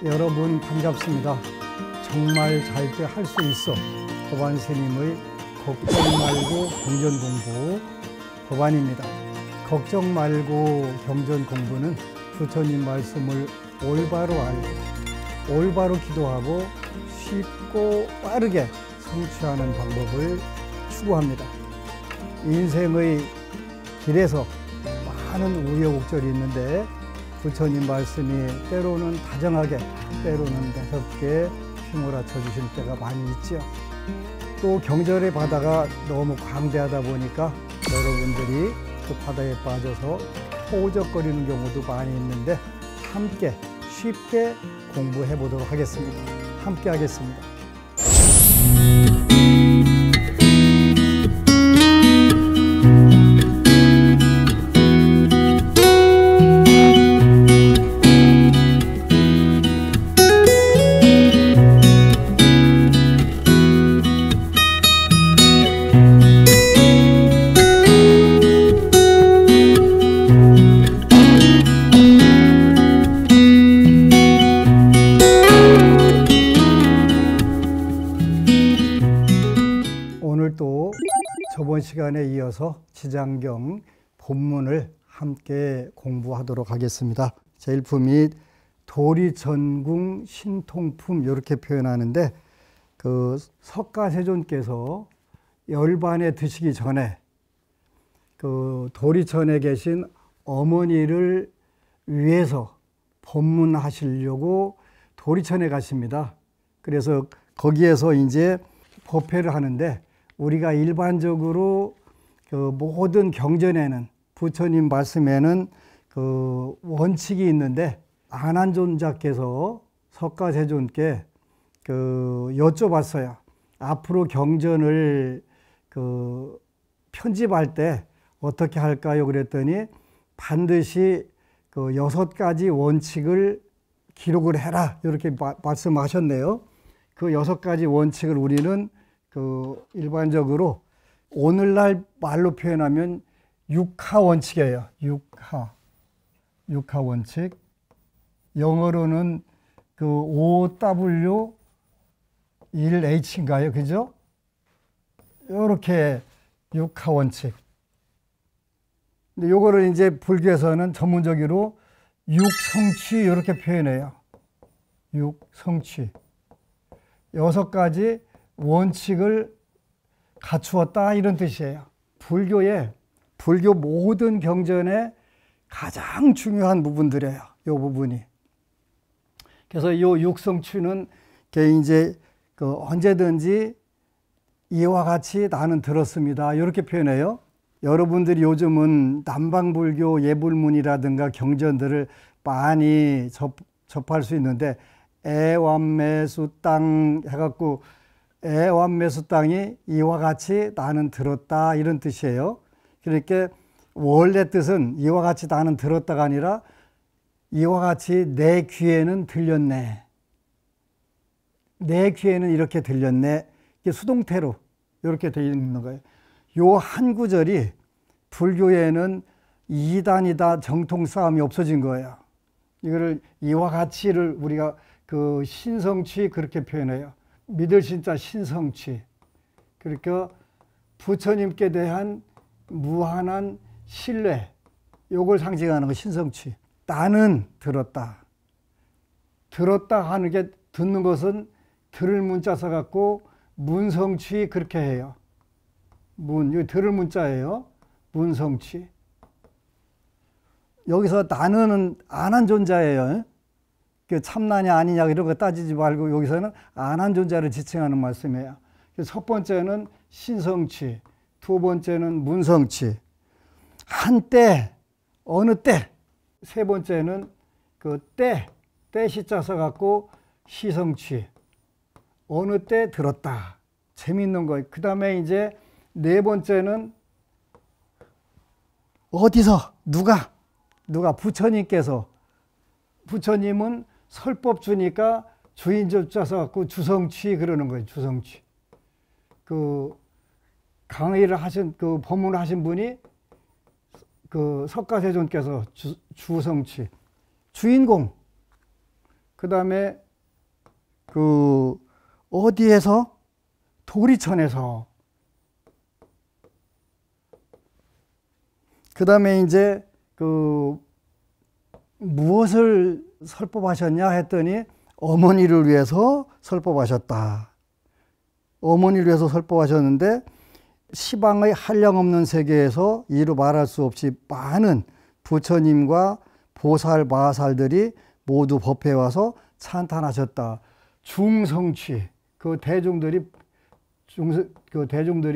여러분 반갑습니다. 정말 잘 때 할 수 있어. 법안 스님의 걱정 말고 경전 공부 법안입니다. 걱정 말고 경전 공부는 부처님 말씀을 올바로 알고 올바로 기도하고 쉽고 빠르게 성취하는 방법을 추구합니다. 인생의 길에서 많은 우여곡절이 있는데 부처님 말씀이 때로는 다정하게 때로는 매섭게 휘몰아쳐 주실 때가 많이 있죠. 또 경전의 바다가 너무 광대하다 보니까 여러분들이 그 바다에 빠져서 호적거리는 경우도 많이 있는데 함께 쉽게 공부해 보도록 하겠습니다. 함께 하겠습니다. 오늘 또 저번 시간에 이어서 지장경 본문을 함께 공부하도록 하겠습니다. 제1품이 도리전궁 신통품 이렇게 표현하는데 그 석가세존께서 열반에 드시기 전에 그 도리천에 계신 어머니를 위해서 법문하시려고 도리천에 가십니다. 그래서 거기에서 이제 법회를 하는데 우리가 일반적으로 그 모든 경전에는 부처님 말씀에는 그 원칙이 있는데 안한존자께서 석가세존께 그 여쭤봤어요. 앞으로 경전을 그 편집할 때 어떻게 할까요? 그랬더니 반드시 그 6가지 원칙을 기록을 해라 이렇게 말씀하셨네요. 그 6가지 원칙을 우리는 그 일반적으로 오늘날 말로 표현하면 육하 원칙이에요. 육하 원칙. 영어로는 그 OW1H인가요? 그죠? 이렇게 육하 원칙. 근데 요거를 이제 불교에서는 전문적으로 육성취 이렇게 표현해요. 육성취. 6가지 원칙을 갖추었다 이런 뜻이에요. 불교 모든 경전의 가장 중요한 부분들이에요. 이 부분이. 그래서 이 육성취는 이제 그 언제든지 이와 같이 나는 들었습니다. 이렇게 표현해요. 여러분들이 요즘은 남방불교 예불문이라든가 경전들을 많이 접할 수 있는데 애완매수땅 해갖고 애완매수땅이 이와 같이 나는 들었다 이런 뜻이에요. 그러니까 원래 뜻은 이와 같이 나는 들었다가 아니라 이와 같이 내 귀에는 들렸네. 내 귀에는 이렇게 들렸네. 이게 수동태로 이렇게 되어 있는 거예요. 요 한 구절이 불교에는 이단이다 정통 싸움이 없어진 거예요. 이거를 이와 같이를 우리가 그 신성취 그렇게 표현해요. 믿을 신자 신성취. 그러니까 부처님께 대한 무한한 신뢰. 요걸 상징하는 거 신성취. 나는 들었다. 들었다 하는 게 듣는 것은 들을 문자 써갖고 문성취 그렇게 해요. 여기 들을 문자예요. 문성취. 여기서 나는 안한존자예요. 참나냐 아니냐 이런 거 따지지 말고 여기서는 안한존자를 지칭하는 말씀이에요. 첫 번째는 신성취, 두 번째는 문성취. 한때, 어느 때. 세 번째는 그 때 시자 써갖고 시성취. 어느 때 들었다. 재밌는 거예요. 그 다음에 이제 네 번째는 어디서 누가 부처님께서 부처님은 설법 주니까 주인접자 써갖고 주성취 그러는 거예요. 주성취. 그 강의를 하신 그 법문을 하신 분이 그 석가세존께서 주성취 주인공 그 다음에 그 어디에서? 도리천에서. 그 다음에 이제 그 무엇을 설법하셨냐 했더니 어머니를 위해서 설법하셨다. 어머니를 위해서 설법하셨는데 시방의 한량없는 세계에서 이루 말할 수 없이 많은 부처님과 보살, 마살들이 모두 법회에 와서 찬탄하셨다. 중성취, 그 대중들이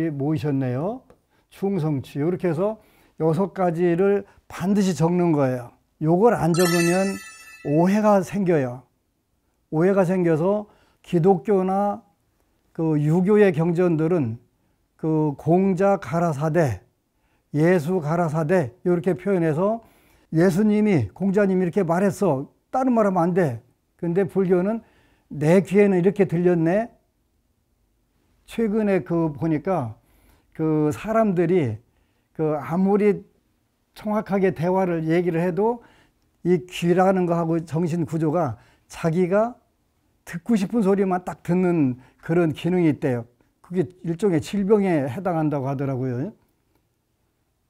모이셨네요. 중성취. 이렇게 해서 6가지를 반드시 적는 거예요. 요걸 안 적으면 오해가 생겨요. 오해가 생겨서 기독교나 그 유교의 경전들은 그 공자 가라사대, 예수 가라사대 이렇게 표현해서 예수님이, 공자님이 이렇게 말했어. 다른 말하면 안 돼. 근데 불교는 내 귀에는 이렇게 들렸네. 최근에 그 보니까 그 사람들이 그 아무리 정확하게 대화를 얘기를 해도 이 귀라는 거하고 정신 구조가 자기가 듣고 싶은 소리만 딱 듣는 그런 기능이 있대요. 그게 일종의 질병에 해당한다고 하더라고요.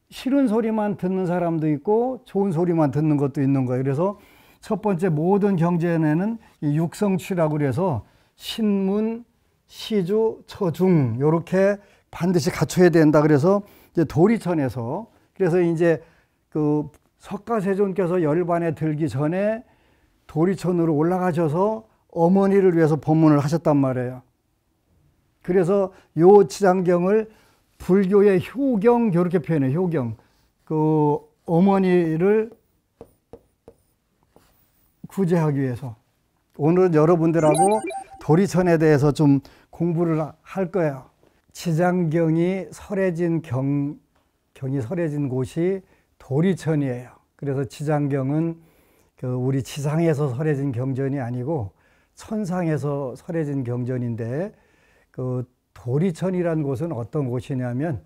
싫은 소리만 듣는 사람도 있고 좋은 소리만 듣는 것도 있는 거예요. 그래서 첫 번째 모든 경전에는 이 육성취라고 그래서 신문, 시주, 처중 이렇게 반드시 갖춰야 된다. 그래서 이제 도리천에서 그래서 이제 그 석가세존께서 열반에 들기 전에 도리천으로 올라가셔서 어머니를 위해서 법문을 하셨단 말이에요. 그래서 요 지장경을 불교의 효경 이렇게 표현해요. 효경. 그 어머니를 구제하기 위해서. 오늘은 여러분들하고 도리천에 대해서 좀 공부를 할 거예요. 지장경이 설해진 경이 설해진 곳이 도리천이에요. 그래서 지장경은 그 우리 지상에서 설해진 경전이 아니고 천상에서 설해진 경전인데 그 도리천이라는 곳은 어떤 곳이냐면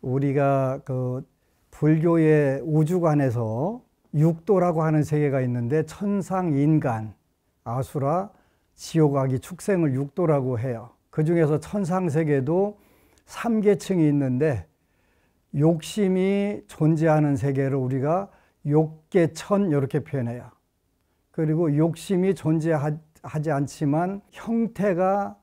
우리가 그 불교의 우주관에서 육도라고 하는 세계가 있는데 천상, 인간, 아수라, 지옥아기, 축생을 육도라고 해요. 그 중에서 천상세계도 3계층이 있는데 욕심이 존재하는 세계를 우리가 욕계천 이렇게 표현해요. 그리고 욕심이 존재하지 않지만 형태가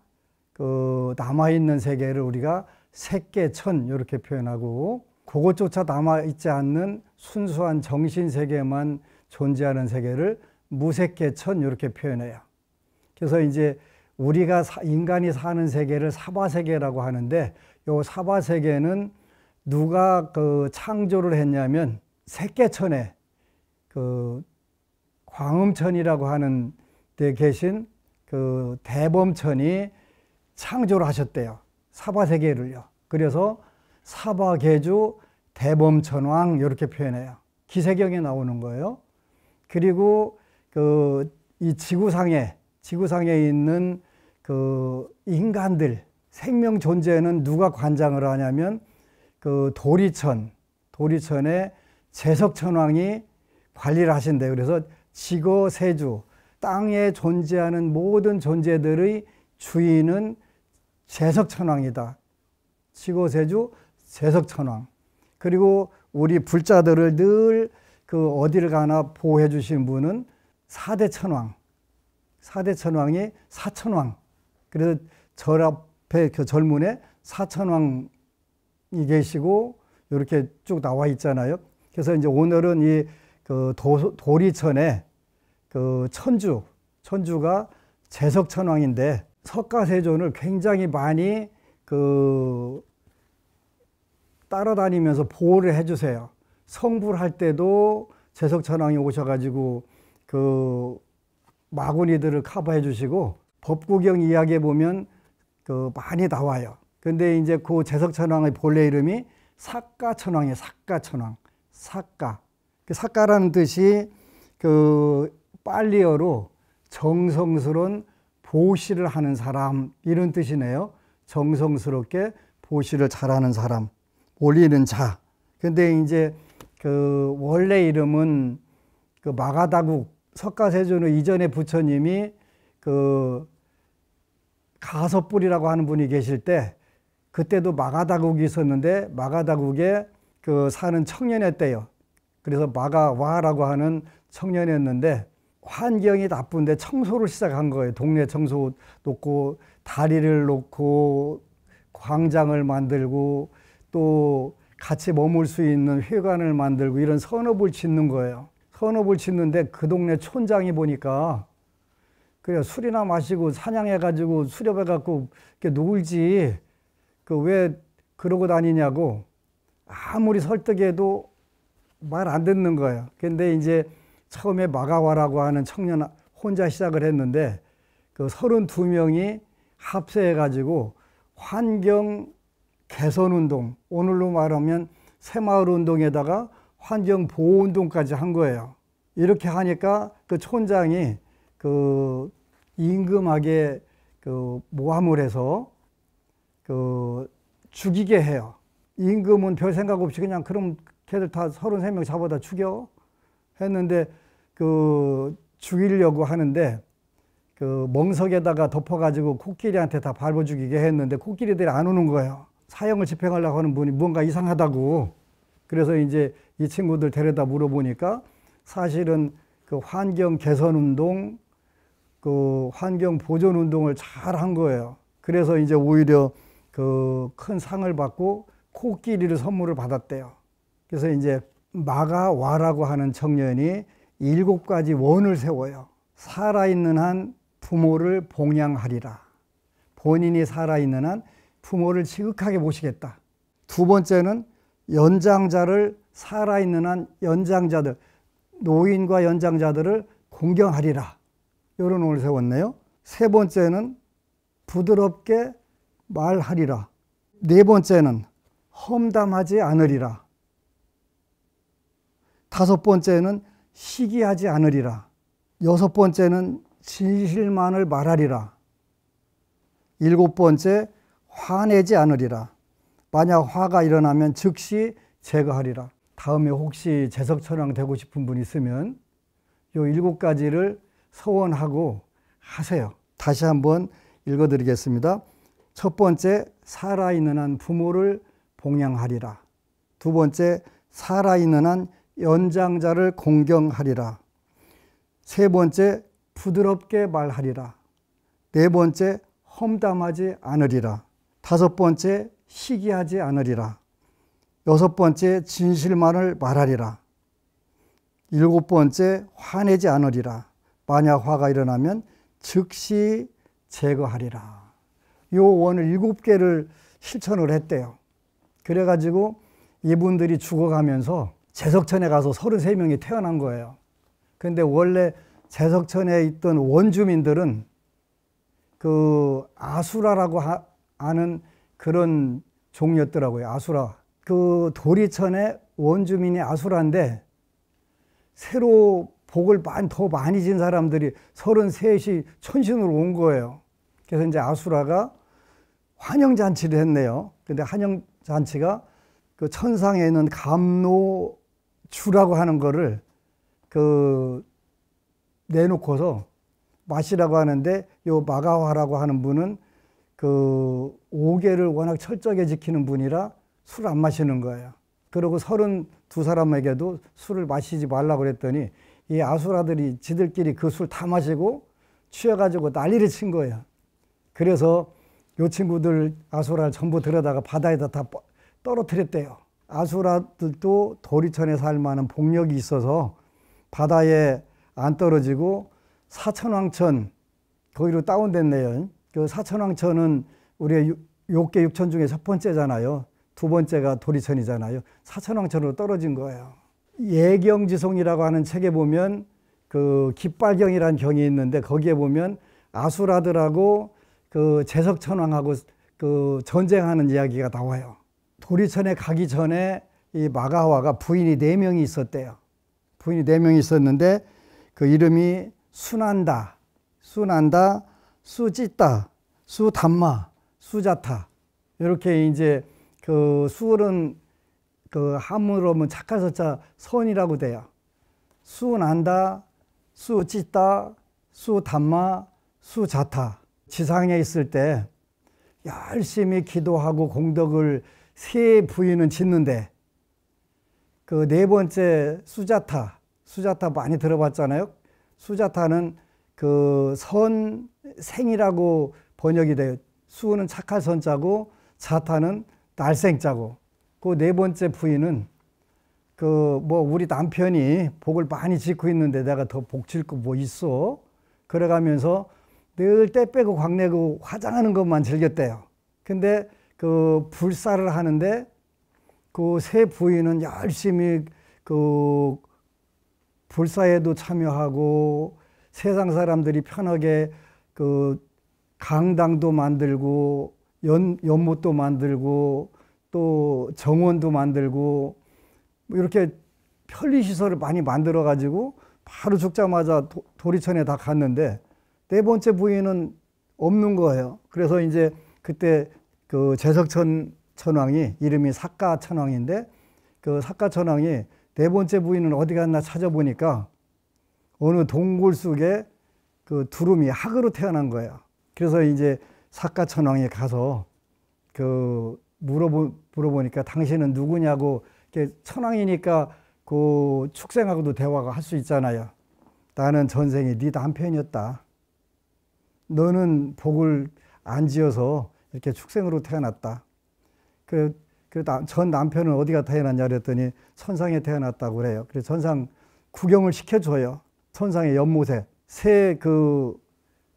그 남아있는 세계를 우리가 색계천 이렇게 표현하고 그것조차 남아있지 않는 순수한 정신세계만 존재하는 세계를 무색계천 이렇게 표현해요. 그래서 이제 우리가 인간이 사는 세계를 사바세계라고 하는데 이 사바세계는 누가 그 창조를 했냐면 색계천에 그 광음천이라고 하는 데 계신 그 대범천이 창조를 하셨대요. 사바세계를요. 그래서 사바계주 대범천왕 이렇게 표현해요. 기세경에 나오는 거예요. 그리고 그 이 지구상에 있는 그 인간들 생명 존재는 누가 관장을 하냐면 그 도리천의 제석천왕이 관리를 하신대요. 그래서 지거세주 땅에 존재하는 모든 존재들의 주인은 제석천왕이다. 지거세주 제석천왕. 그리고 우리 불자들을 늘 그 어디를 가나 보호해 주신 분은 사대천왕. 사대천왕이 사천왕. 그래서 절 앞에 그 절문에 사천왕이 계시고 이렇게 쭉 나와 있잖아요. 그래서 이제 오늘은 이 그 도리천에 그 천주가 제석천왕인데 석가세존을 굉장히 많이 그 따라다니면서 보호를 해주세요. 성불 할 때도 제석천왕이 오셔가지고 그 마구니들을 커버해 주시고 법구경 이야기에 보면 그 많이 나와요. 근데 이제 그 제석천왕의 본래 이름이 사가천왕이에요. 사가천왕. 사가. 그 사가라는 뜻이 그 빨리어로 정성스러운 보시를 하는 사람 이런 뜻이네요. 정성스럽게 보시를 잘하는 사람, 올리는 자. 근데 이제 그 원래 이름은 그 마가다국 석가세존의 이전에 부처님이 그 가섭불이라고 하는 분이 계실 때 그때도 마가다국이 있었는데 마가다국에 그 사는 청년이었대요. 그래서 마가와라고 하는 청년이었는데 환경이 나쁜데 청소를 시작한 거예요. 동네 청소 놓고 다리를 놓고 광장을 만들고 또 같이 머물 수 있는 회관을 만들고 이런 선업을 짓는 거예요. 선업을 짓는데 그 동네 촌장이 보니까 그래 술이나 마시고 사냥해가지고 수렵해갖고 이렇게 놀지 그 왜 그러고 다니냐고 아무리 설득해도 말 안 듣는 거예요. 근데 이제 처음에 마가와라고 하는 청년 혼자 시작을 했는데 그 32명이 합세해가지고 환경 개선 운동, 오늘로 말하면 새마을 운동에다가 환경 보호 운동까지 한 거예요. 이렇게 하니까 그 촌장이 그 임금에게 그 모함을 해서 그 죽이게 해요. 임금은 별 생각 없이 그냥 그럼 걔들 다 33명 잡아다 죽여 했는데 그 죽이려고 하는데 그 멍석에다가 덮어가지고 코끼리한테 다 밟아 죽이게 했는데 코끼리들이 안 오는 거예요. 사형을 집행하려고 하는 분이 뭔가 이상하다고. 그래서 이제 이 친구들 데려다 물어보니까 사실은 그 환경 개선 운동, 그 환경 보존 운동을 잘 한 거예요. 그래서 이제 오히려 그 큰 상을 받고 코끼리를 선물을 받았대요. 그래서 이제 마가와라고 하는 청년이 7가지 원을 세워요. 살아있는 한 부모를 봉양하리라. 본인이 살아있는 한 부모를 지극하게 모시겠다. 두 번째는 연장자를 살아있는 한 연장자들, 노인과 연장자들을 공경하리라. 이런 원을 세웠네요. 세 번째는 부드럽게 말하리라. 네 번째는 험담하지 않으리라. 다섯 번째는 시기하지 않으리라. 여섯 번째는 진실만을 말하리라. 일곱 번째 화내지 않으리라. 만약 화가 일어나면 즉시 제거하리라. 다음에 혹시 재석천왕 되고 싶은 분 있으면 요 7가지를 서원하고 하세요. 다시 한번 읽어드리겠습니다. 첫 번째, 살아있는 한 부모를 봉양하리라. 두 번째, 살아있는 한 연장자를 공경하리라. 세 번째, 부드럽게 말하리라. 네 번째, 험담하지 않으리라. 다섯 번째, 시기하지 않으리라. 여섯 번째, 진실만을 말하리라. 일곱 번째, 화내지 않으리라. 만약 화가 일어나면 즉시 제거하리라. 요 원을 7개를 실천을 했대요. 그래가지고 이분들이 죽어가면서 제석천에 가서 33명이 태어난 거예요. 근데 원래 제석천에 있던 원주민들은 그 아수라라고 하는 그런 종이었더라고요. 아수라. 그 도리천의 원주민이 아수라인데 새로 복을 더 많이 진 사람들이 33이 천신으로 온 거예요. 그래서 이제 아수라가 환영잔치를 했네요. 근데 환영잔치가 그 천상에 있는 감노주라고 하는 거를 그 내놓고서 마시라고 하는데 요 마가와라고 하는 분은 그 5계를 워낙 철저하게 지키는 분이라 술 안 마시는 거예요. 그리고 32사람에게도 술을 마시지 말라고 그랬더니 이 아수라들이 지들끼리 그 술 다 마시고 취해가지고 난리를 친 거예요. 그래서 요 친구들 아수라를 전부 들여다가 바다에다 다 떨어뜨렸대요. 아수라들도 도리천에 살 만한 복력이 있어서 바다에 안 떨어지고 사천왕천 거기로 다운됐네요. 그 사천왕천은 우리의 6개 육천 중에 첫 번째잖아요. 두 번째가 도리천이잖아요. 사천왕천으로 떨어진 거예요. 예경지송이라고 하는 책에 보면 그 깃발경이라는 경이 있는데 거기에 보면 아수라들하고 그 제석천왕하고 그 전쟁하는 이야기가 나와요. 도리천에 가기 전에 이 마가와가 부인이 4명이 있었대요. 부인이 4명이 있었는데 그 이름이 수난다, 수찢다, 수담마, 수자타. 이렇게 이제 그 수는 그 한문으로 하면 착한 서자 선이라고 돼요. 수난다, 수찌따, 수담마, 수자타. 지상에 있을 때 열심히 기도하고 공덕을 세 부위는 짓는데 그 네 번째 수자타, 수자타 많이 들어봤잖아요. 수자타는 그 선생이라고 번역이 돼요. 수는 착할 선자고 자타는 날생자고. 그 네 번째 부위는 그 뭐 우리 남편이 복을 많이 짓고 있는데 내가 더 복 질 거 뭐 있어? 그래가면서 늘 때 빼고 광내고 화장하는 것만 즐겼대요. 근데 그 불사를 하는데 그 세 부인은 열심히 그 불사에도 참여하고 세상 사람들이 편하게 그 강당도 만들고 연못도 만들고 또 정원도 만들고 뭐 이렇게 편리시설을 많이 만들어 가지고 바로 죽자마자 도리천에 다 갔는데 네 번째 부인은 없는 거예요. 그래서 이제 그때 그 제석천 천왕이 이름이 사가천왕인데 그 사가천왕이 네 번째 부인은 어디 갔나 찾아보니까 어느 동굴 속에 그 두루미 학으로 태어난 거예요. 그래서 이제 사가천왕이 가서 그 물어보니까 당신은 누구냐고, 천왕이니까 그 축생하고도 대화가 할 수 있잖아요. 나는 전생에 네 남편이었다. 너는 복을 안 지어서 이렇게 축생으로 태어났다. 전 남편은 어디가 태어났냐 그랬더니 천상에 태어났다고 그래요. 그래서 천상 구경을 시켜줘요. 천상의 연못에 새 그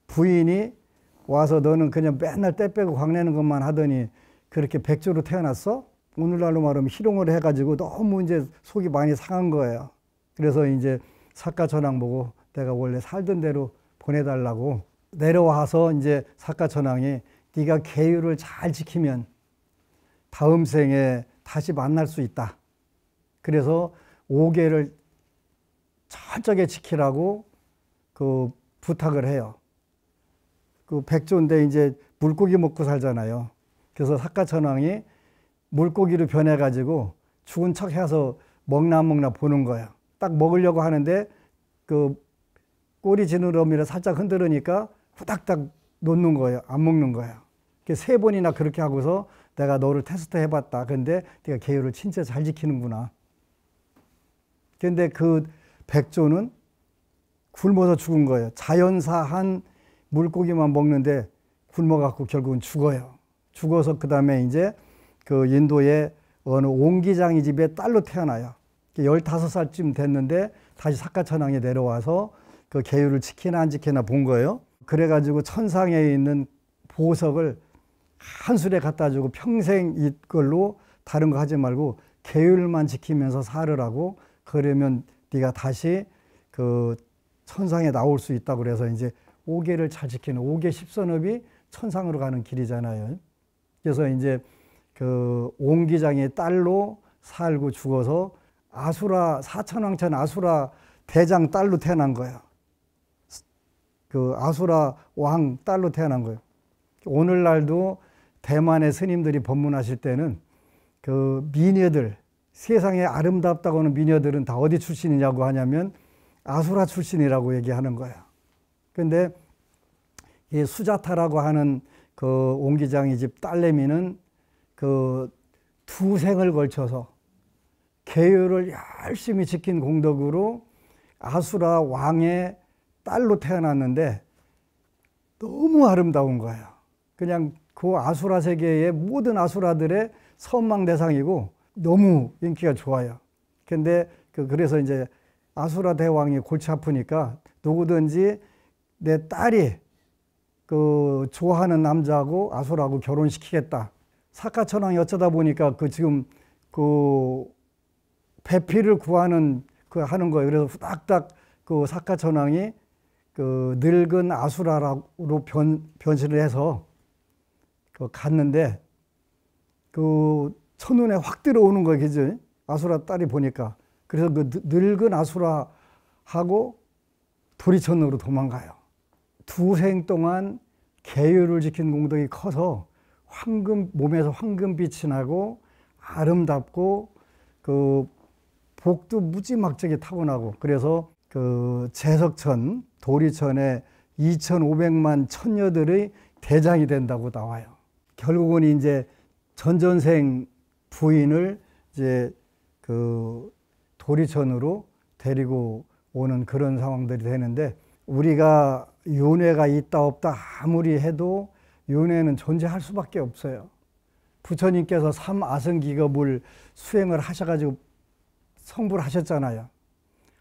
부인이 와서 너는 그냥 맨날 때 빼고 광내는 것만 하더니 그렇게 백조로 태어났어? 오늘날로 말하면 희롱을 해가지고 너무 이제 속이 많이 상한 거예요. 그래서 이제 사가천왕 보고 내가 원래 살던 대로 보내달라고 내려와서 이제 사가천왕이 네가 계율을 잘 지키면 다음 생에 다시 만날 수 있다. 그래서 5계를 철저하게 지키라고 그 부탁을 해요. 그 백조인데 이제 물고기 먹고 살잖아요. 그래서 사가천왕이 물고기로 변해가지고 죽은 척 해서 먹나 안 먹나 보는 거예요. 딱 먹으려고 하는데 그 꼬리 지느러미를 살짝 흔들으니까 후닥닥 놓는 거예요. 안 먹는 거예요. 세 번이나 그렇게 하고서 내가 너를 테스트 해봤다. 근데 네가 계율을 진짜 잘 지키는구나. 근데 그 백조는 굶어서 죽은 거예요. 자연사한 물고기만 먹는데 굶어갖고 결국은 죽어요. 죽어서 그 다음에 이제 그 인도의 어느 옹기장이 집에 딸로 태어나요. 15살쯤 됐는데 다시 사가천왕에 내려와서 그 계율을 지키나 안 지키나 본 거예요. 그래가지고 천상에 있는 보석을 한 술에 갖다 주고 평생 이걸로 다른 거 하지 말고 계율만 지키면서 살으라고, 그러면 네가 다시 그 천상에 나올 수 있다고 그래서 이제 5계를 잘 지키는 5계 10선업이 천상으로 가는 길이잖아요. 그래서 이제 그 옹기장의 딸로 살고 죽어서 아수라 사천왕천 아수라 대장 딸로 태어난 거예요. 그 아수라 왕 딸로 태어난 거예요. 오늘날도 대만의 스님들이 법문하실 때는 그 미녀들, 세상에 아름답다고 하는 미녀들은 다 어디 출신이냐고 하냐면 아수라 출신이라고 얘기하는 거예요. 근데 이 수자타라고 하는 그 옹기장이 집 딸내미는 그 두 생을 걸쳐서 계율을 열심히 지킨 공덕으로 아수라 왕의 딸로 태어났는데 너무 아름다운 거예요. 그냥 그 아수라 세계의 모든 아수라들의 선망 대상이고 너무 인기가 좋아요. 근데 그래서 이제 아수라 대왕이 골치 아프니까 누구든지 내 딸이 그 좋아하는 남자하고 아수라하고 결혼시키겠다. 사가천왕이 어쩌다 보니까 그 지금 그 배필을 구하는 그 하는 거예요. 그래서 후닥닥 그 사가천왕이 그 늙은 아수라로 변신을 해서 그 갔는데 그 첫눈에 확 들어오는 거예요. 그죠? 아수라 딸이 보니까. 그래서 그 늙은 아수라하고 도리천으로 도망가요. 두 생 동안 계율을 지킨 공덕이 커서 몸에서 황금빛이 나고 아름답고 그 복도 무지막지하게 타고나고, 그래서 그 제석천, 도리천의 2,500만 천녀들의 대장이 된다고 나와요. 결국은 이제 전전생 부인을 이제 그 도리천으로 데리고 오는 그런 상황들이 되는데, 우리가 윤회가 있다 없다 아무리 해도 윤회는 존재할 수밖에 없어요. 부처님께서 삼아승기겁을 수행을 하셔가지고 성불 하셨잖아요.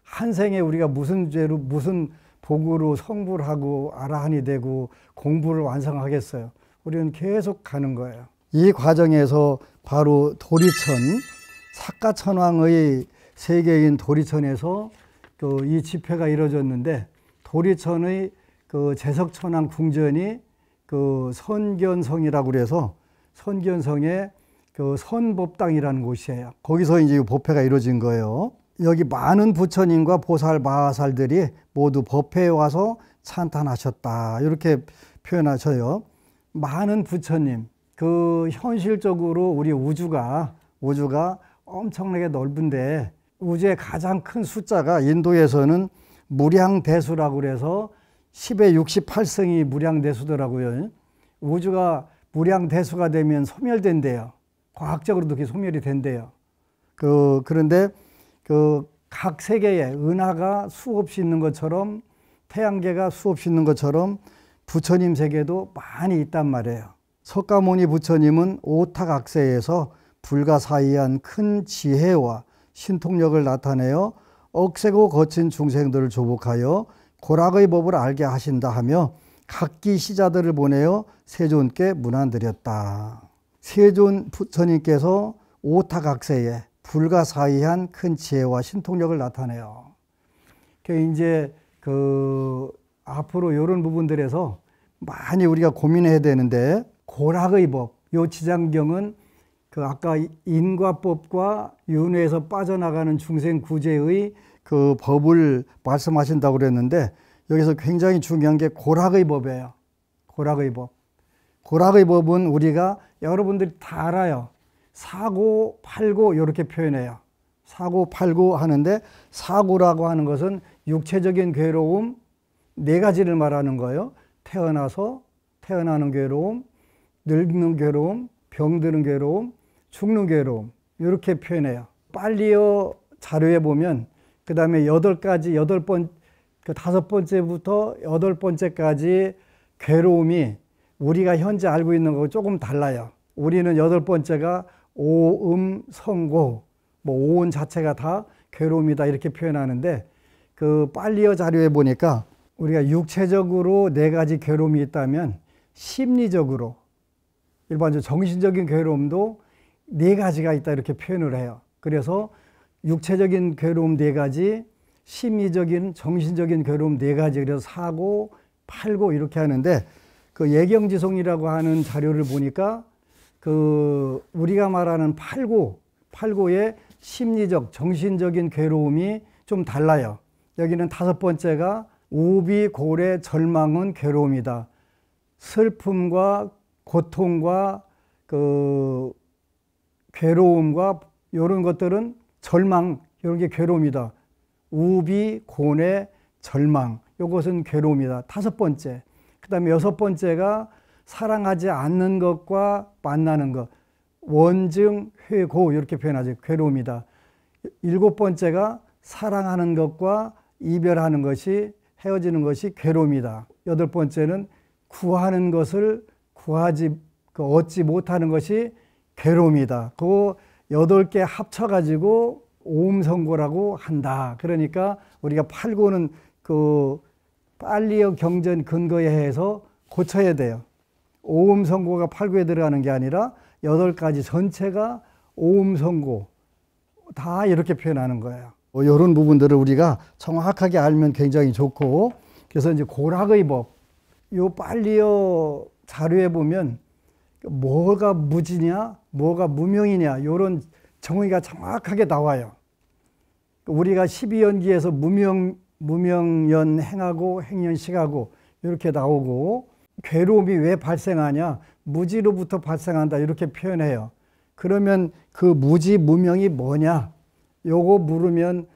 한 생에 우리가 무슨 죄로 무슨 복으로 성불 하고 아라한이 되고 공부를 완성하겠어요. 우리는 계속 가는 거예요. 이 과정에서 바로 도리천, 사가천왕의 세계인 도리천에서 그 이 집회가 이루어졌는데, 도리천의 그 제석천왕 궁전이 그 선견성이라고 그래서 선견성의 그 선법당이라는 곳이에요. 거기서 이제 법회가 이루어진 거예요. 여기 많은 부처님과 보살, 마하살들이 모두 법회에 와서 찬탄하셨다, 이렇게 표현하셔요. 많은 부처님, 그 현실적으로 우리 우주가 엄청나게 넓은데, 우주의 가장 큰 숫자가 인도에서는 무량대수라고 그래서 10의 68승이 무량대수더라고요. 우주가 무량대수가 되면 소멸된대요. 과학적으로도 그게 소멸이 된대요. 그런데 각 세계에 은하가 수없이 있는 것처럼, 태양계가 수없이 있는 것처럼 부처님 세계도 많이 있단 말이에요. 석가모니 부처님은 오타각세에서 불가사의한 큰 지혜와 신통력을 나타내어 억세고 거친 중생들을 조복하여 고락의 법을 알게 하신다 하며 각기 시자들을 보내어 세존께 문안드렸다. 세존 부처님께서 오타각세에 불가사의한 큰 지혜와 신통력을 나타내요. 이제 앞으로 이런 부분들에서 많이 우리가 고민해야 되는데, 고락의 법, 요 지장경은 아까 인과법과 윤회에서 빠져나가는 중생 구제의 그 법을 말씀하신다고 그랬는데, 여기서 굉장히 중요한 게 고락의 법이에요. 고락의 법. 고락의 법은 우리가 여러분들이 다 알아요. 사고, 팔고 이렇게 표현해요. 사고, 팔고 하는데, 사고라고 하는 것은 육체적인 괴로움 4가지를 말하는 거예요. 태어나는 괴로움, 늙는 괴로움, 병드는 괴로움, 죽는 괴로움, 이렇게 표현해요. 빨리어 자료에 보면 그 다음에 5번째부터 8번째까지 괴로움이 우리가 현재 알고 있는 거하고 조금 달라요. 우리는 8번째가 오음, 성고, 오온 자체가 다 괴로움이다, 이렇게 표현하는데, 빨리어 자료에 보니까 우리가 육체적으로 4가지 괴로움이 있다면, 심리적으로, 일반적으로 정신적인 괴로움도 4가지가 있다, 이렇게 표현을 해요. 그래서 육체적인 괴로움 4가지, 심리적인, 정신적인 괴로움 4가지, 그래서 사고, 팔고 이렇게 하는데, 예경지송이라고 하는 자료를 보니까 우리가 말하는 팔고의 심리적, 정신적인 괴로움이 좀 달라요. 여기는 5번째가 우비, 고래, 절망은 괴로움이다. 슬픔과 고통과 괴로움과 이런 것들은 절망, 이런 게 괴로움이다. 우비, 고뇌, 절망, 이것은 괴로움이다. 5번째. 그 다음에 6번째가 사랑하지 않는 것과 만나는 것, 원증, 회고, 이렇게 표현하죠. 괴로움이다. 7번째가 사랑하는 것과 이별하는 것이, 헤어지는 것이 괴로움이다. 8번째는 구하는 것을 얻지 못하는 것이 괴로움이다. 그 8개 합쳐가지고 오음성고라고 한다. 그러니까 우리가 팔고는 빨리어 경전 근거에 해서 고쳐야 돼요. 오음성고가 팔고에 들어가는 게 아니라 8가지 전체가 오음성고, 다 이렇게 표현하는 거예요. 이런 부분들을 우리가 정확하게 알면 굉장히 좋고, 그래서 이제 고락의 법, 요 빨리어 자료에 보면 뭐가 무지냐, 뭐가 무명이냐, 이런 정의가 정확하게 나와요. 우리가 12연기에서 무명연 행하고 행연 식하고 이렇게 나오고, 괴로움이 왜 발생하냐, 무지로부터 발생한다, 이렇게 표현해요. 그러면 그 무지 무명이 뭐냐, 요거 물으면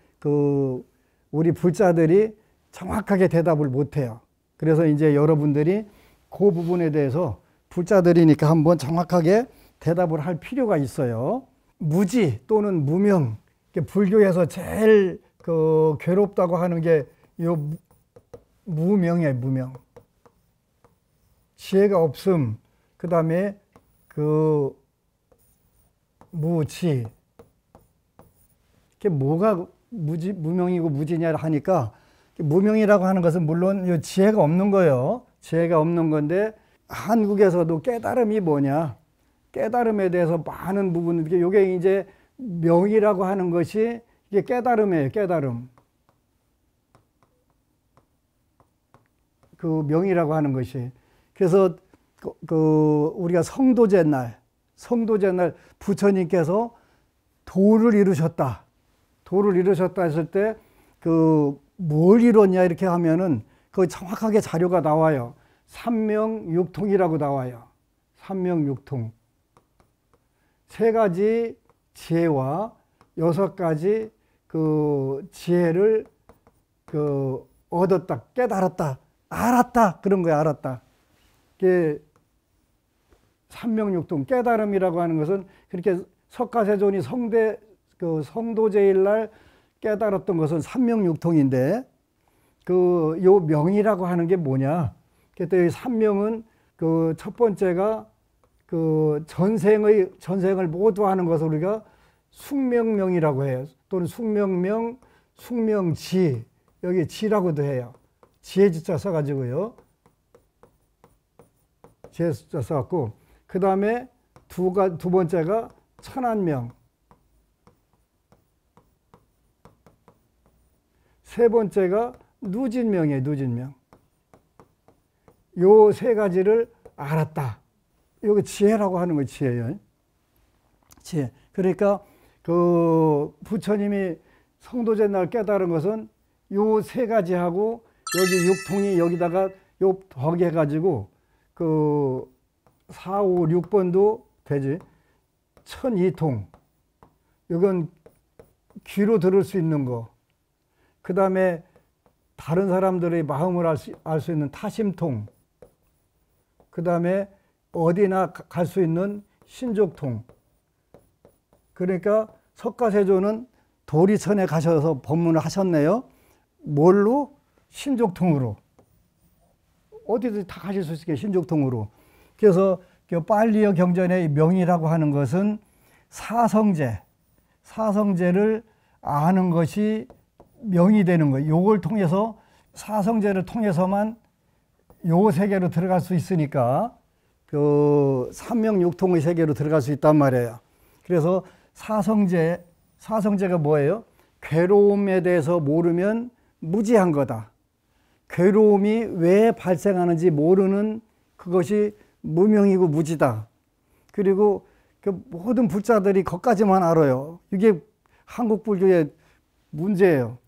우리 불자들이 정확하게 대답을 못해요. 그래서 이제 여러분들이 그 부분에 대해서 불자들이니까 한번 정확하게 대답을 할 필요가 있어요. 무지 또는 무명, 불교에서 제일 괴롭다고 하는 게 요 무명이에요. 무명. 지혜가 없음. 그 다음에 무지. 이게 뭐가 무명이고 무지냐 하니까, 무명이라고 하는 것은 물론 요 지혜가 없는 거예요. 지혜가 없는 건데, 한국에서도 깨달음이 뭐냐, 깨달음에 대해서 많은 부분, 이게 이제 명이라고 하는 것이 이게 깨달음이에요. 깨달음. 그 명이라고 하는 것이. 그래서 우리가 성도제 날 부처님께서 도를 이루셨다. 도를 이루셨다 했을 때 뭘 이뤘냐 이렇게 하면은 그 정확하게 자료가 나와요. 삼명육통이라고 나와요. 삼명육통. 3가지 지혜와 6가지 지혜를 얻었다, 깨달았다, 알았다, 그런 거야. 알았다. 이게 삼명육통, 깨달음이라고 하는 것은, 그렇게 석가세존이 성도제일 날 깨달았던 것은 삼명육통인데, 요 명이라고 하는 게 뭐냐? 그때 이 삼명은 첫 번째가 전생을 모두 하는 것을 우리가 숙명명이라고 해요. 또는 숙명명, 숙명지, 여기 지라고도 해요. 지혜지자 써가지고요. 지혜지자 써갖고, 그 다음에 두 번째가 천안명, 세 번째가 누진명이에요. 누진명. 요 3가지를 알았다. 이거 지혜라고 하는 거 지혜예요. 지혜. 그러니까 부처님이 성도제 날 깨달은 것은 요 3가지하고 여기 육통이 여기다가 요 더하게 해가지고 4, 5, 6번도 되지. 천이통. 이건 귀로 들을 수 있는 거. 그 다음에 다른 사람들의 마음을 알 수 있는 타심통. 그 다음에 어디나 갈 수 있는 신족통. 그러니까 석가세존은 도리천에 가셔서 법문을 하셨네요. 뭘로? 신족통으로. 어디든 다 가실 수 있게 신족통으로. 그래서 빨리어 경전의 명이라고 하는 것은 사성제를 아는 것이 명이 되는 거예요. 요걸 통해서, 사성제를 통해서만 요 세계로 들어갈 수 있으니까 삼명육통의 세계로 들어갈 수 있단 말이에요. 그래서 사성제가 뭐예요? 괴로움에 대해서 모르면 무지한 거다. 괴로움이 왜 발생하는지 모르는 그것이 무명이고 무지다. 그리고 모든 불자들이 그것까지만 알아요. 이게 한국 불교의 문제예요.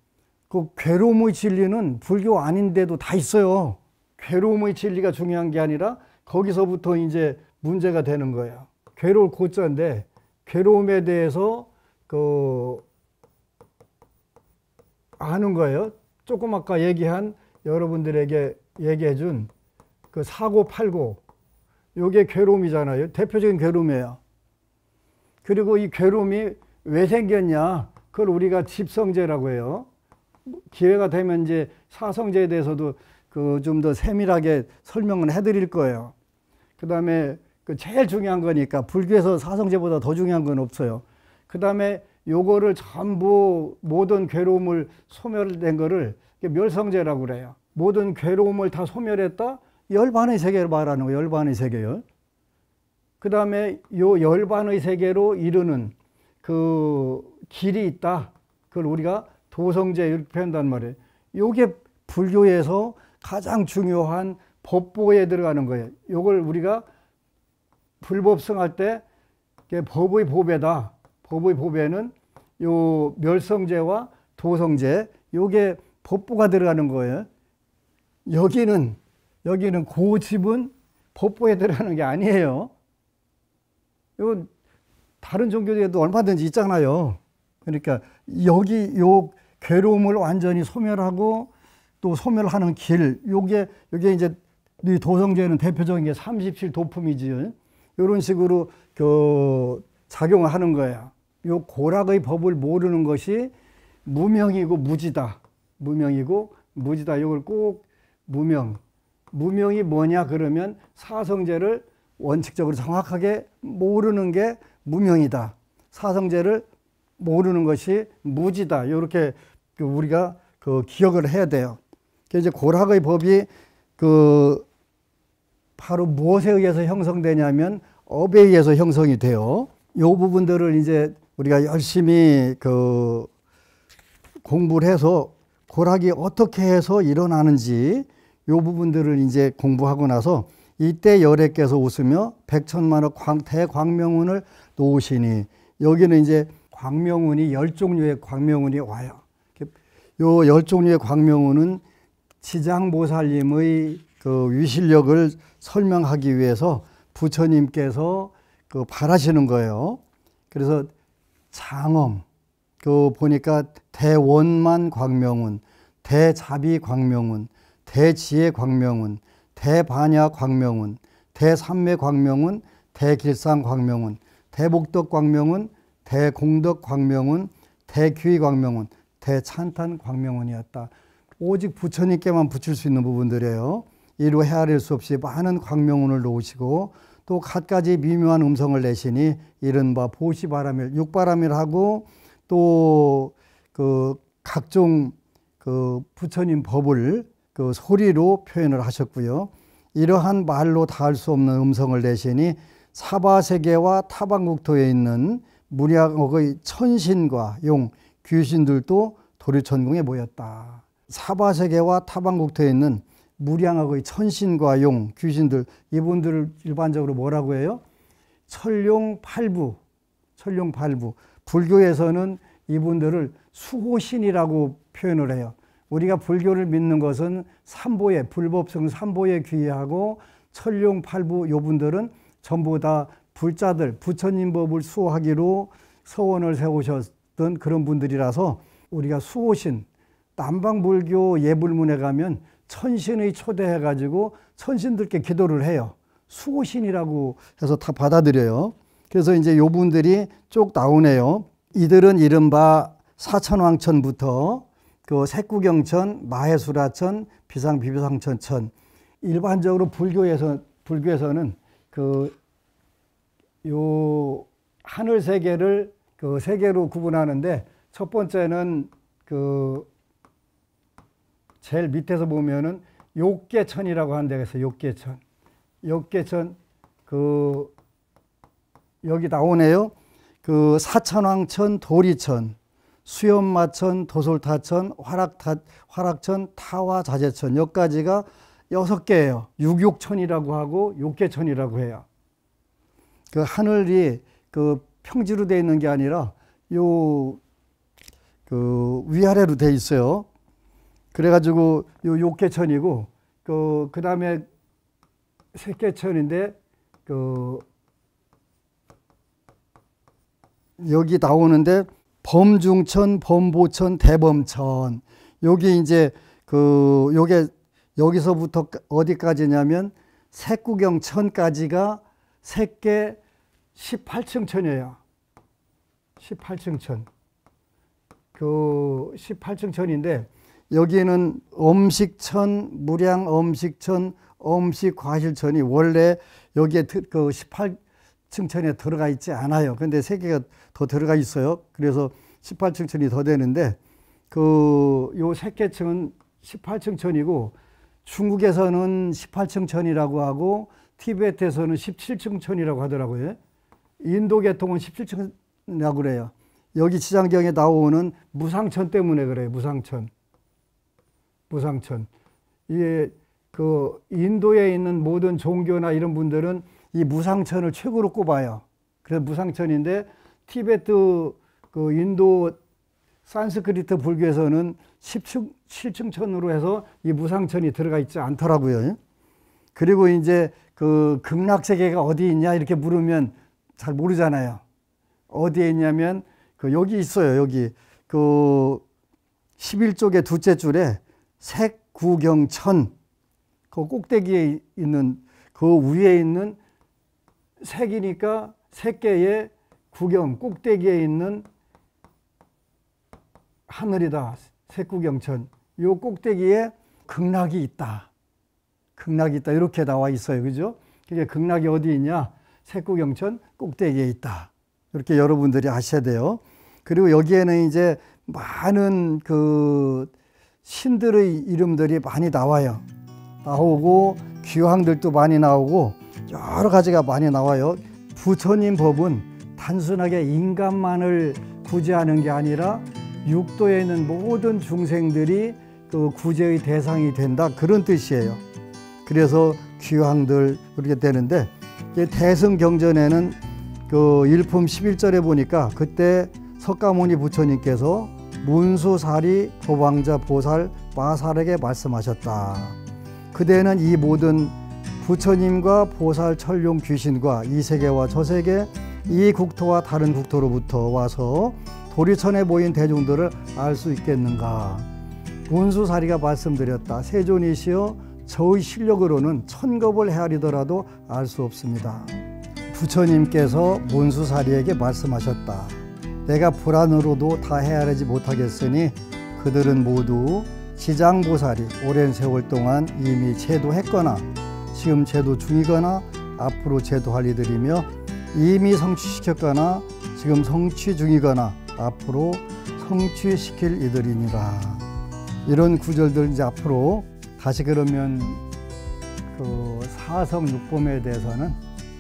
괴로움의 진리는 불교 아닌데도 다 있어요. 괴로움의 진리가 중요한 게 아니라 거기서부터 이제 문제가 되는 거예요. 괴로울 고자인데, 괴로움에 대해서 아는 거예요. 조금 아까 얘기한, 여러분들에게 얘기해 준 사고 팔고, 요게 괴로움이잖아요. 대표적인 괴로움이에요. 그리고 이 괴로움이 왜 생겼냐, 그걸 우리가 집성제라고 해요. 기회가 되면 이제 사성제에 대해서도 좀 더 세밀하게 설명을 해드릴 거예요. 그 다음에 제일 중요한 거니까, 불교에서 사성제보다 더 중요한 건 없어요. 그 다음에 요거를 전부 모든 괴로움을 소멸된 거를 멸성제라고 그래요. 모든 괴로움을 다 소멸했다? 열반의 세계를 말하는 거예요. 열반의 세계요. 그 다음에 요 열반의 세계로 이르는 길이 있다. 그걸 우리가 도성제 이렇게 표현한단 말이에요. 요게 불교에서 가장 중요한 법보에 들어가는 거예요. 요걸 우리가 불법성할 때 법의 보배다. 법의 보배는 요 멸성제와 도성제, 요게 법보가 들어가는 거예요. 여기는 고집은 법보에 들어가는 게 아니에요. 요 다른 종교에도 얼마든지 있잖아요. 그러니까 여기 요 괴로움을 완전히 소멸하고 또 소멸하는 길, 요게 이제 이 도성제는 대표적인 게 37도품이지요. 이런 식으로 작용을 하는 거예요. 요 고락의 법을 모르는 것이 무명이고 무지다. 무명이고 무지다. 이걸 꼭 무명이 뭐냐 그러면 사성제를 원칙적으로 정확하게 모르는 게 무명이다. 사성제를 모르는 것이 무지다. 이렇게 우리가 기억을 해야 돼요. 이제 고락의 법이 바로 무엇에 의해서 형성되냐면 업에 의해서 형성이 돼요. 이 부분들을 이제 우리가 열심히 공부를 해서 고락이 어떻게 해서 일어나는지 이 부분들을 이제 공부하고 나서 이때 열애께서 웃으며 백천만억 대광명운을 놓으시니, 여기는 이제 광명운이 10종류의 광명운이 와요. 요 10종류의 광명운은 지장보살님의 위실력을 설명하기 위해서 부처님께서 바라시는 거예요. 그래서 장엄, 보니까 대원만 광명운, 대자비 광명운, 대지혜 광명운, 대반야 광명운, 대삼매 광명운, 대길상 광명운, 대복덕 광명운, 대공덕 광명운, 대귀 광명운, 대찬탄 광명운이었다. 오직 부처님께만 붙일 수 있는 부분들이에요. 이루 헤아릴 수 없이 많은 광명운을 놓으시고 또 갖가지 미묘한 음성을 내시니 이른바 보시바라밀, 육바라밀하고 또 각종 부처님 법을 소리로 표현을 하셨고요. 이러한 말로 다 할 수 없는 음성을 내시니 사바세계와 타방국토에 있는 무량억의 천신과 용, 귀신들도 도류천궁에 모였다. 사바세계와 타방국토에 있는 무량억의 천신과 용, 귀신들, 이분들을 일반적으로 뭐라고 해요? 천룡팔부. 불교에서는 이분들을 수호신이라고 표현을 해요. 우리가 불교를 믿는 것은 삼보에, 불법성 삼보에 귀하고 천룡팔부 요분들은 전부 다 불자들, 부처님 법을 수호하기로 서원을 세우셨던 그런 분들이라서 우리가 수호신, 남방불교 예불문에 가면 천신의 초대해가지고 천신들께 기도를 해요. 수호신이라고 해서 다 받아들여요. 그래서 이제 요 분들이 쭉 나오네요. 이들은 이른바 사천왕천부터 색구경천, 마해수라천, 비상비비상천천. 일반적으로 불교에서는 요 하늘 세계를 세 개로 구분하는데, 첫 번째는 제일 밑에서 보면은 욕계천이라고 하는 데가 있어요. 욕계천 여기 나오네요. 사천왕천, 도리천, 수염마천, 도솔타천, 화락천, 타화자재천, 여기까지가 6개예요. 육욕천이라고 하고 욕계천이라고 해요. 하늘이 평지로 되어 있는 게 아니라 위아래로 되어 있어요. 그래가지고 요 욕계천이고, 그 다음에 색계천인데, 여기 나오는데, 범중천, 범보천, 대범천. 여기 이제 요게 여기서부터 어디까지냐면 색구경천까지가 색계 18층 천이에요. 18층 천. 18층 천인데, 여기는 엄식천, 무량엄식천, 엄식과실천이 원래 여기에 18층 천에 들어가 있지 않아요. 근데 세 개가 더 들어가 있어요. 그래서 18층 천이 더 되는데, 요 색계층은 18층 천이고, 중국에서는 18층 천이라고 하고, 티베트에서는 17층 천이라고 하더라고요. 인도 계통은 17층이라고 그래요. 여기 지장경에 나오는 무상천 때문에 그래요. 무상천. 이게 인도에 있는 모든 종교나 이런 분들은 이 무상천을 최고로 꼽아요. 그래서 무상천인데, 티베트 인도 산스크리트 불교에서는 17층 천으로 해서 이 무상천이 들어가 있지 않더라고요. 그리고 이제 극락세계가 어디 있냐 이렇게 물으면 잘 모르잖아요. 어디에 있냐면 여기 있어요. 여기 11쪽의 둘째 줄에 색구경천, 그 꼭대기에 있는, 그 위에 있는 색이니까 색계의 구경, 꼭대기에 있는 하늘이다. 색구경천. 요 꼭대기에 극락이 있다. 극락이 있다. 이렇게 나와 있어요. 그죠? 그게 극락이 어디 있냐? 색구경천 꼭대기에 있다. 이렇게 여러분들이 아셔야 돼요. 그리고 여기에는 이제 많은 그 신들의 이름들이 많이 나오고 귀황들도 많이 나오고 여러 가지가 많이 나와요. 부처님 법은 단순하게 인간만을 구제하는 게 아니라 육도에 있는 모든 중생들이 그 구제의 대상이 된다, 그런 뜻이에요. 그래서 귀황들 그렇게 되는데, 대승경전에는 그 일품 11절에 보니까 그때 석가모니 부처님께서 문수사리 법왕자 보살 마살에게 말씀하셨다. 그대는 이 모든 부처님과 보살 천룡 귀신과 이 세계와 저 세계, 이 국토와 다른 국토로부터 와서 도리천에 모인 대중들을 알 수 있겠는가. 문수사리가 말씀드렸다. 세존이시여 저의 실력으로는 천겁을 헤아리더라도 알 수 없습니다. 부처님께서 문수사리에게 말씀하셨다. 내가 불안으로도 다 헤아리지 못하겠으니 그들은 모두 지장보살이 오랜 세월 동안 이미 제도했거나 지금 제도 중이거나 앞으로 제도할 이들이며 이미 성취시켰거나 지금 성취 중이거나 앞으로 성취시킬 이들이니라. 이런 구절들 이제 앞으로 다시 그러면 그 사성육범에 대해서는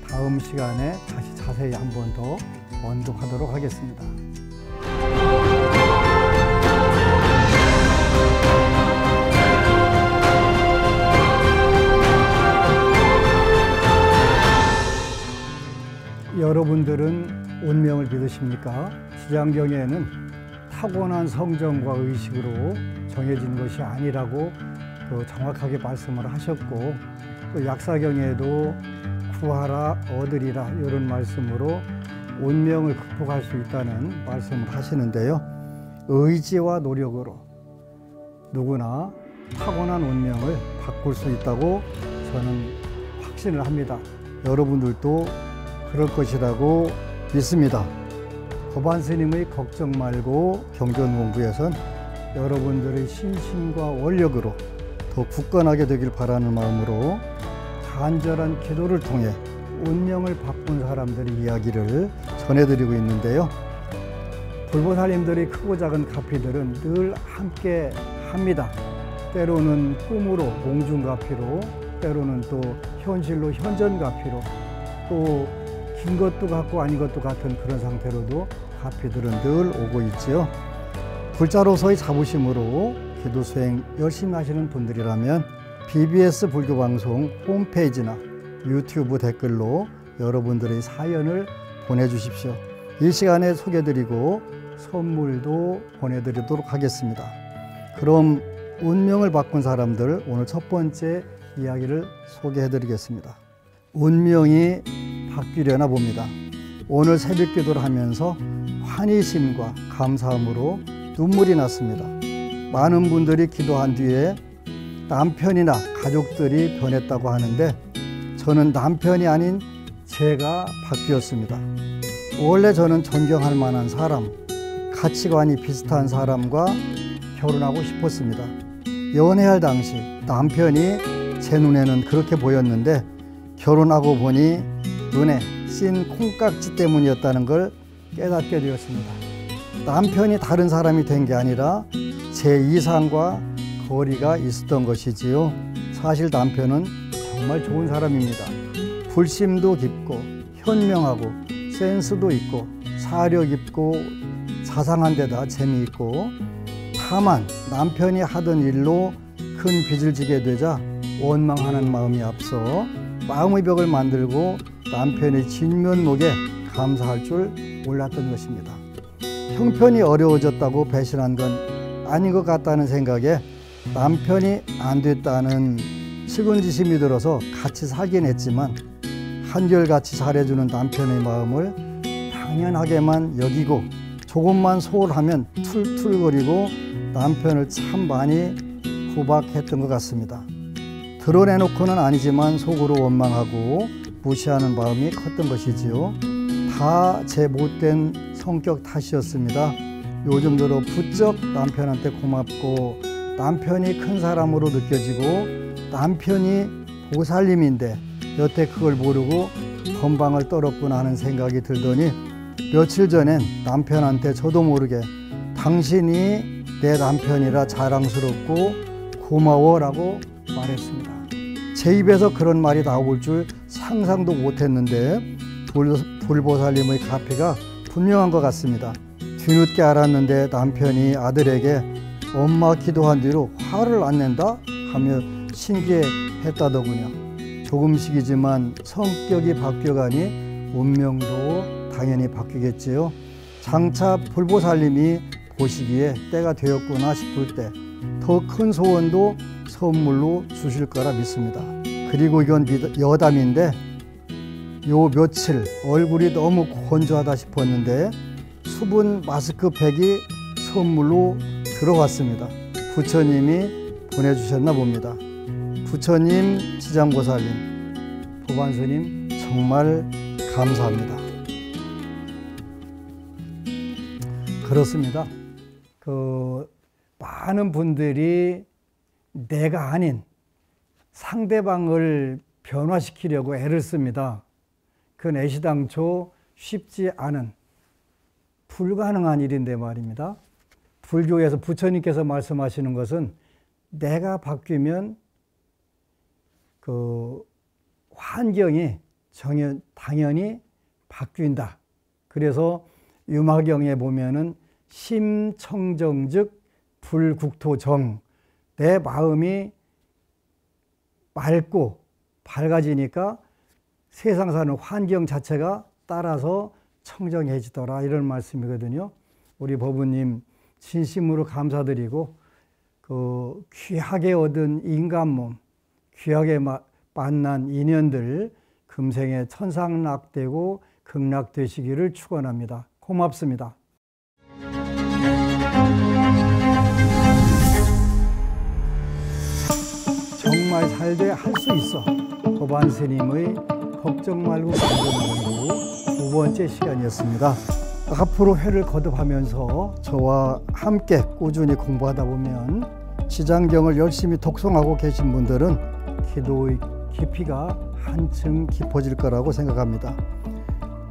다음 시간에 다시 자세히 한 번 더 언급하도록 하겠습니다. 여러분들은 운명을 믿으십니까? 지장경에는 타고난 성정과 의식으로 정해진 것이 아니라고 정확하게 말씀을 하셨고, 또 약사경에도 구하라 얻으리라 이런 말씀으로 운명을 극복할 수 있다는 말씀을 하시는데요. 의지와 노력으로 누구나 타고난 운명을 바꿀 수 있다고 저는 확신을 합니다. 여러분들도 그럴 것이라고 믿습니다. 법안 스님의 걱정 말고 경전 공부에선 여러분들의 신심과 원력으로 더 굳건하게 되길 바라는 마음으로 간절한 기도를 통해 운명을 바꾼 사람들의 이야기를 전해드리고 있는데요. 불보살님들의 크고 작은 가피들은 늘 함께 합니다. 때로는 꿈으로 몽중가피로, 때로는 또 현실로 현전가피로, 또 긴 것도 같고 아닌 것도 같은 그런 상태로도 가피들은 늘 오고 있지요. 불자로서의 자부심으로 기도 수행 열심히 하시는 분들이라면 BBS 불교방송 홈페이지나 유튜브 댓글로 여러분들의 사연을 보내주십시오. 이 시간에 소개해드리고 선물도 보내드리도록 하겠습니다. 그럼 운명을 바꾼 사람들, 오늘 첫 번째 이야기를 소개해드리겠습니다. 운명이 바뀌려나 봅니다. 오늘 새벽 기도를 하면서 환희심과 감사함으로 눈물이 났습니다. 많은 분들이 기도한 뒤에 남편이나 가족들이 변했다고 하는데 저는 남편이 아닌 제가 바뀌었습니다. 원래 저는 존경할 만한 사람, 가치관이 비슷한 사람과 결혼하고 싶었습니다. 연애할 당시 남편이 제 눈에는 그렇게 보였는데 결혼하고 보니 눈에 씬 콩깍지 때문이었다는 걸 깨닫게 되었습니다. 남편이 다른 사람이 된 게 아니라 제 이상과 거리가 있었던 것이지요. 사실 남편은 정말 좋은 사람입니다. 불심도 깊고 현명하고 센스도 있고 사력 있고 자상한 데다 재미있고, 다만 남편이 하던 일로 큰 빚을 지게 되자 원망하는 마음이 앞서 마음의 벽을 만들고 남편의 진면목에 감사할 줄 몰랐던 것입니다. 형편이 어려워졌다고 배신한 건 아닌 것 같다는 생각에 남편이 안 됐다는 측은지심이 들어서 같이 살긴 했지만 한결같이 잘해주는 남편의 마음을 당연하게만 여기고 조금만 소홀하면 툴툴거리고 남편을 참 많이 구박했던 것 같습니다. 드러내놓고는 아니지만 속으로 원망하고 무시하는 마음이 컸던 것이지요. 다 제 못된 성격 탓이었습니다. 요즘 들어 부쩍 남편한테 고맙고 남편이 큰 사람으로 느껴지고 남편이 보살님인데 여태 그걸 모르고 건방을 떨었구나 하는 생각이 들더니 며칠 전엔 남편한테 저도 모르게 당신이 내 남편이라 자랑스럽고 고마워라고 말했습니다. 제 입에서 그런 말이 나올 줄 상상도 못했는데 불보살님의 가피가 분명한 것 같습니다. 뒤늦게 알았는데 남편이 아들에게 엄마 기도한 뒤로 화를 안 낸다 하며 신기했다더군요. 조금씩이지만 성격이 바뀌어가니 운명도 당연히 바뀌겠지요. 장차 불보살님이 보시기에 때가 되었구나 싶을 때 더 큰 소원도 선물로 주실 거라 믿습니다. 그리고 이건 여담인데 요 며칠 얼굴이 너무 건조하다 싶었는데 수분 마스크팩이 선물로 들어왔습니다. 부처님이 보내주셨나 봅니다. 부처님, 지장보살님, 보반스님 정말 감사합니다. 그렇습니다. 많은 분들이 내가 아닌 상대방을 변화시키려고 애를 씁니다. 그건 애시당초 쉽지 않은 불가능한 일인데 말입니다. 불교에서 부처님께서 말씀하시는 것은 내가 바뀌면 그 환경이 당연히 바뀐다. 그래서 유마경에 보면은 심청정즉 불국토정, 내 마음이 맑고 밝아지니까 세상 사는 환경 자체가 따라서 청정해지더라, 이런 말씀이거든요. 우리 법우님 진심으로 감사드리고 그 귀하게 얻은 인간몸, 귀하게 만난 인연들 금생에 천상락되고 극락되시기를 축원합니다. 고맙습니다. 정말 잘 돼 할 수 있어. 보반스님의 걱정 말고 공부 두 번째 시간이었습니다. 앞으로 회를 거듭하면서 저와 함께 꾸준히 공부하다 보면 지장경을 열심히 독송하고 계신 분들은 기도의 깊이가 한층 깊어질 거라고 생각합니다.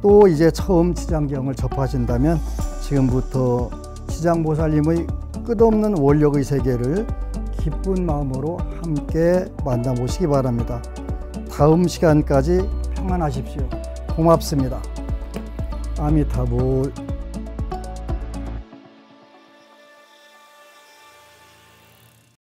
또 이제 처음 지장경을 접하신다면 지금부터 지장보살님의 끝없는 원력의 세계를 기쁜 마음으로 함께 만나보시기 바랍니다. 다음 시간까지 평안하십시오. 고맙습니다. 아미타불.